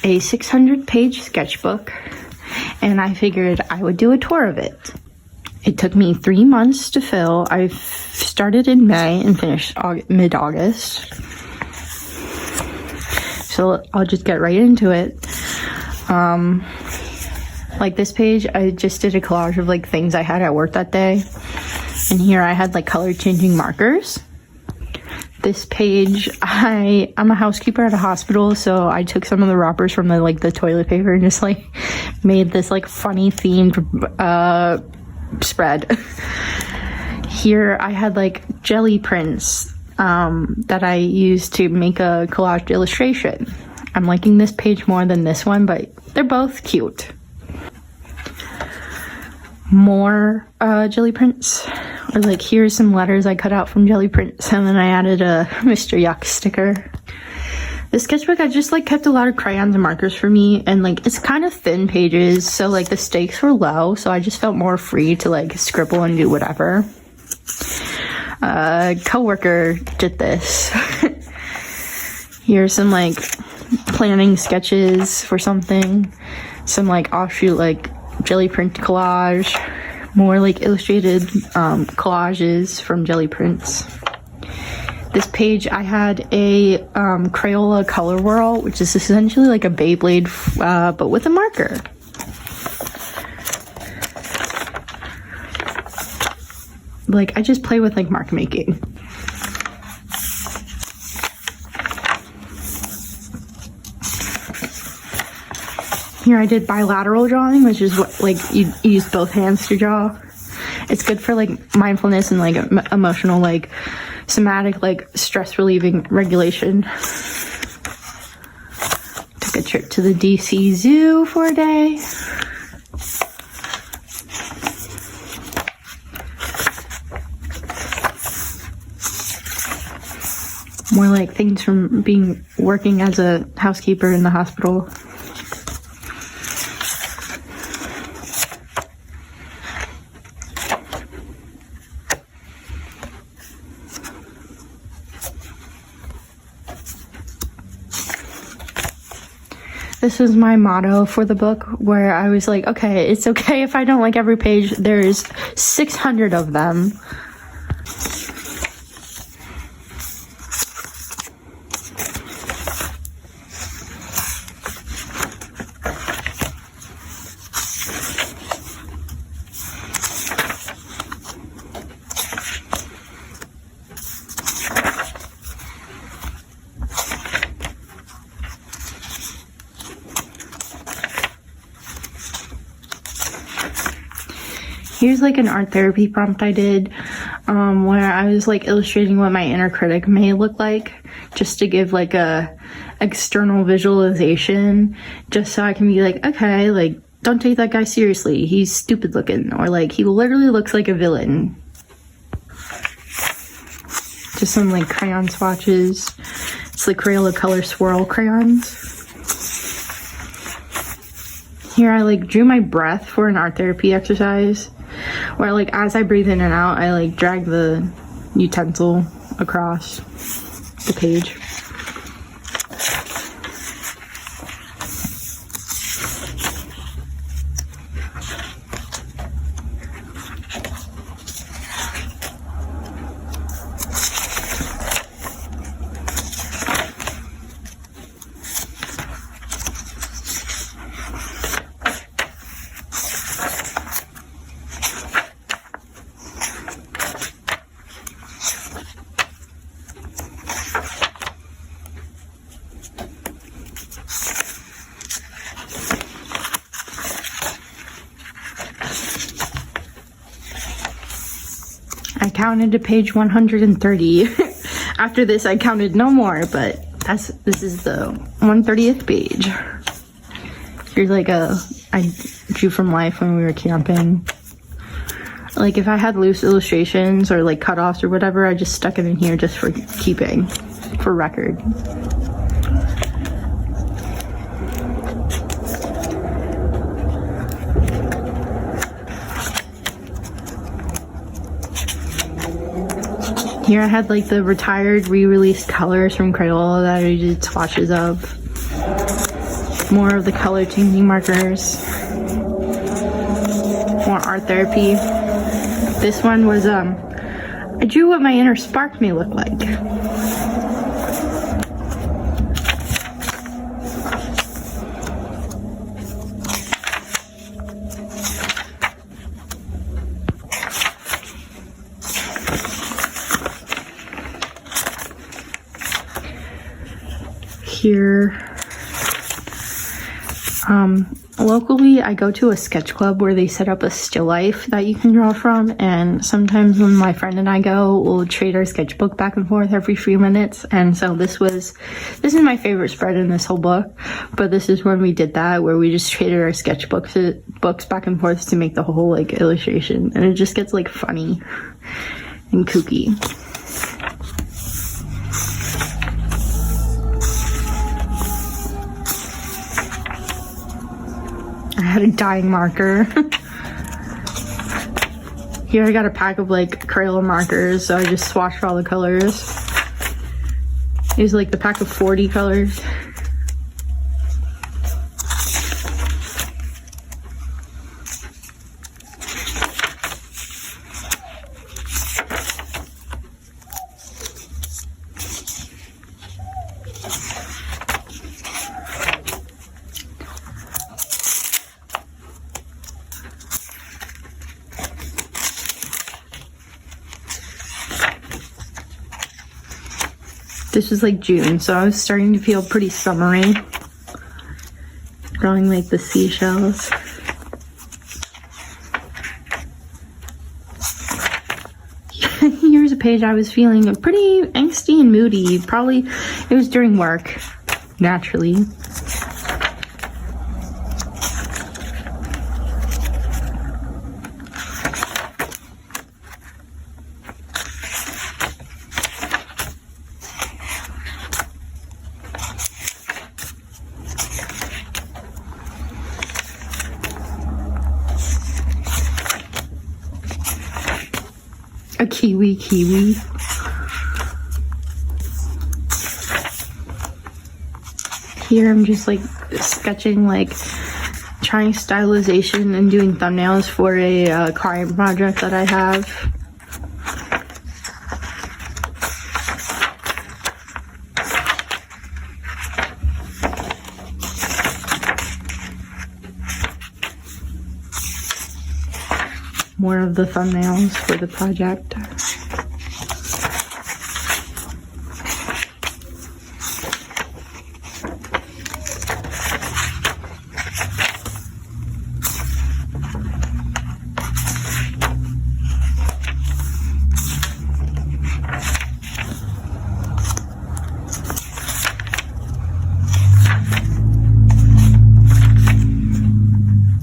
a 600-page sketchbook, and I figured I would do a tour of it. It took me 3 months to fill. I started in May and finished mid-August. So I'll just get right into it. Like this page, I just did a collage of like things I had at work that day. And here I had like color changing markers. This page, I'm a housekeeper at a hospital, so I took some of the wrappers from the toilet paper and just like made this like funny themed spread. Here I had like jelly prints that I used to make a collage illustration. I'm liking this page more than this one, but they're both cute. More jelly prints. Or like, here's some letters I cut out from jelly prints, and then I added a Mr. Yuck sticker. This sketchbook, I just like kept a lot of crayons and markers for me, and like it's kind of thin pages, so like the stakes were low, so I just felt more free to like scribble and do whatever. Coworker did this. Here's some like planning sketches for something, some like offshoot like jelly print collage, more like illustrated collages from jelly prints. This page I had a Crayola color whirl, which is essentially like a Beyblade but with a marker. Like I just play with like mark making. Here I did bilateral drawing, which is what like you use both hands to draw. It's good for like mindfulness and like emotional like somatic like stress relieving regulation. Took a trip to the DC Zoo for a day. More like things from working as a housekeeper in the hospital. This was my motto for the book, where I was like, okay, it's okay if I don't like every page. There's 600 of them. Here's like an art therapy prompt I did where I was like illustrating what my inner critic may look like, just to give like a external visualization, just so I can be like, okay, like don't take that guy seriously, he's stupid looking, or like he literally looks like a villain. Just some like crayon swatches. It's like Crayola color swirl crayons. Here I like drew my breath for an art therapy exercise, where like as I breathe in and out, I like drag the utensil across the page. I counted to page 130. After this, I counted no more, but this is the 130th page. Here's like I drew from life when we were camping. Like if I had loose illustrations or like cutoffs or whatever, I just stuck it in here just for keeping, for record. Here I had like the retired re-released colors from Crayola that I did swatches of. More of the color changing markers. More art therapy. This one was, I drew what my inner spark may look like. Here, locally I go to a sketch club where they set up a still life that you can draw from, and sometimes when my friend and I go, we'll trade our sketchbook back and forth every few minutes. And so this is my favorite spread in this whole book, but this is when we did that, where we just traded our sketchbooks books back and forth to make the whole like illustration, and it just gets like funny and kooky. I had a dyeing marker. Here I got a pack of like Crayola markers, so I just swatched all the colors. Here's like the pack of 40 colors. This was like June, so I was starting to feel pretty summery. Drawing like the seashells. Here's a page I was feeling pretty angsty and moody. Probably it was during work, naturally. A kiwi. Here I'm just like sketching, like trying stylization and doing thumbnails for a client project that I have. More of the thumbnails for the project.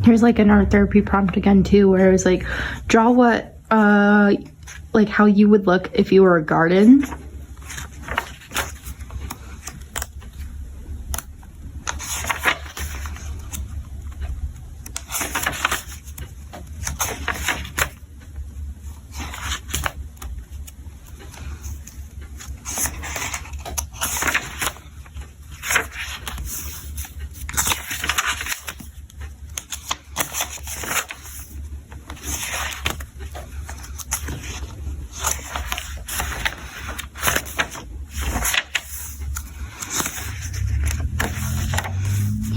Here's like an art therapy prompt again too, where it was like, draw what, like how you would look if you were a garden.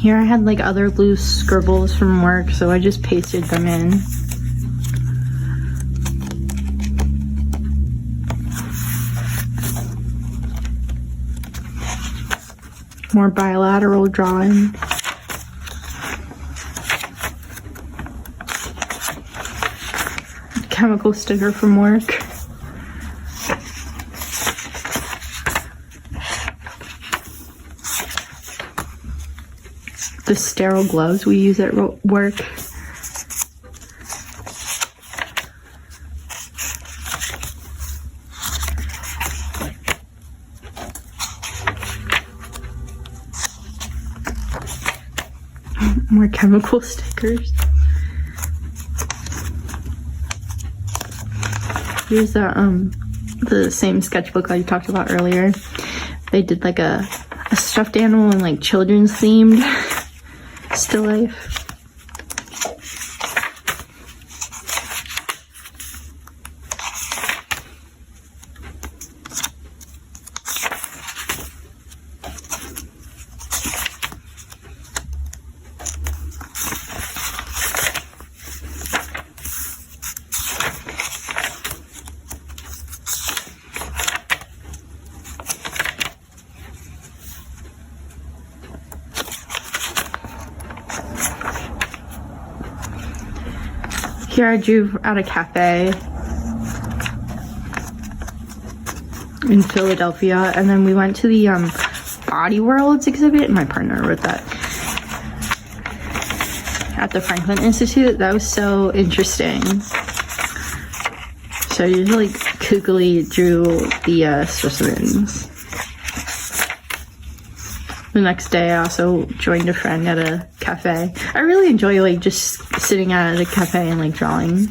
Here I had like other loose scribbles from work, so I just pasted them in. More bilateral drawing. Chemical sticker from work. The sterile gloves we use at work. More chemical stickers. Here's the same sketchbook I talked about earlier. They did like a stuffed animal and like children's themed. Still life. Here I drew at a cafe in Philadelphia, and then we went to the Body Worlds exhibit. My partner wrote that at the Franklin Institute. That was so interesting. So I just like kookily drew the specimens. The next day I also joined a friend at a cafe. I really enjoy like just sitting at a cafe and like drawing.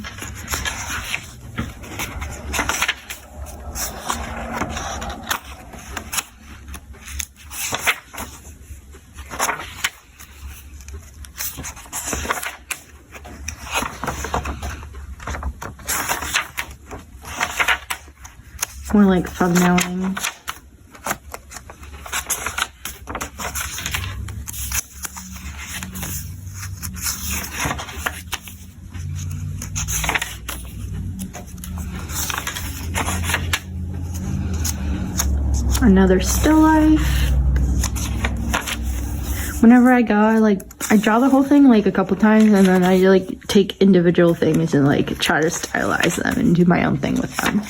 More like thumbnailing. Another still life. Whenever I go, I draw the whole thing like a couple times, and then I like take individual things and like try to stylize them and do my own thing with them.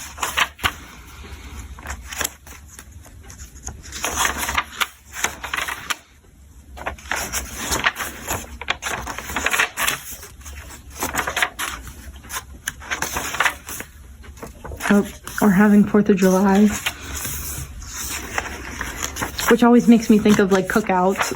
Oh, or having 4th of July. Which always makes me think of like cookouts.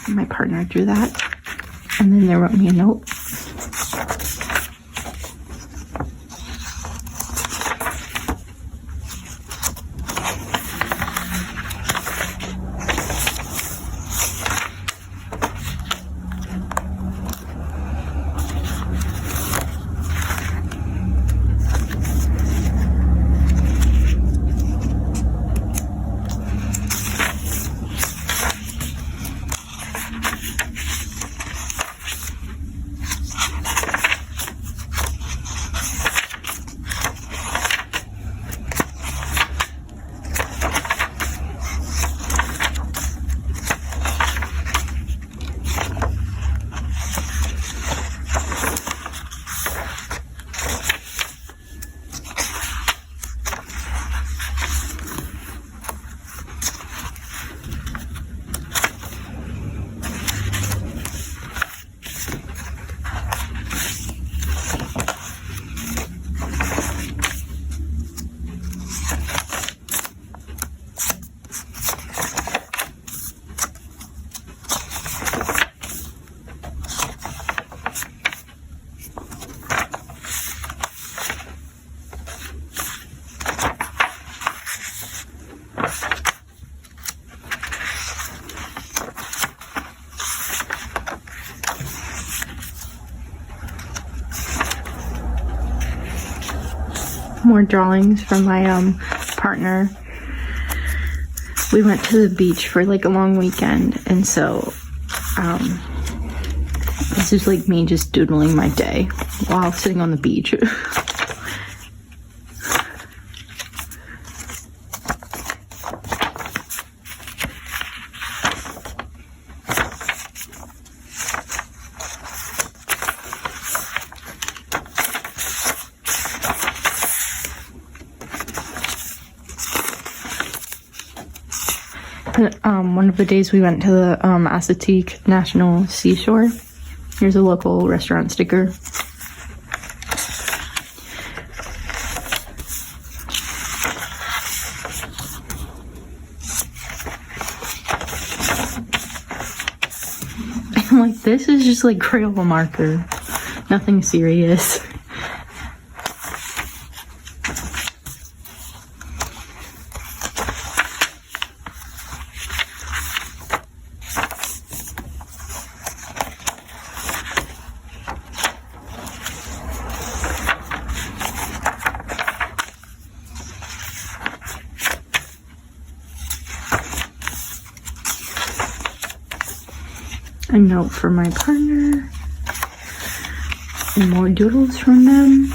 My partner drew that, and then they wrote me a note. More drawings from my partner. We went to the beach for like a long weekend, and so this is like me just doodling my day while sitting on the beach. One of the days we went to the Assateague National Seashore. Here's a local restaurant sticker. I'm like, this is is just like Crayola marker. Nothing serious. A note for my partner. And more doodles from them.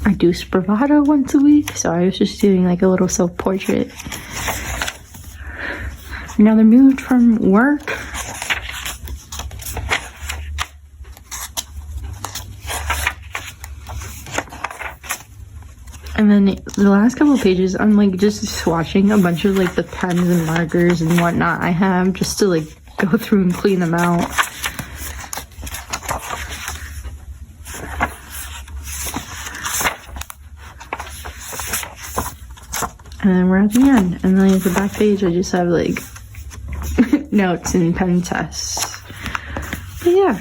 I do Spravato once a week, so I was just doing like a little self-portrait. Now they're moved from work. And then the last couple of pages, I'm like just swatching a bunch of like the pens and markers and whatnot I have just to like go through and clean them out. And then we're at the end. And then at the back page, I just have like notes and pen tests. But yeah.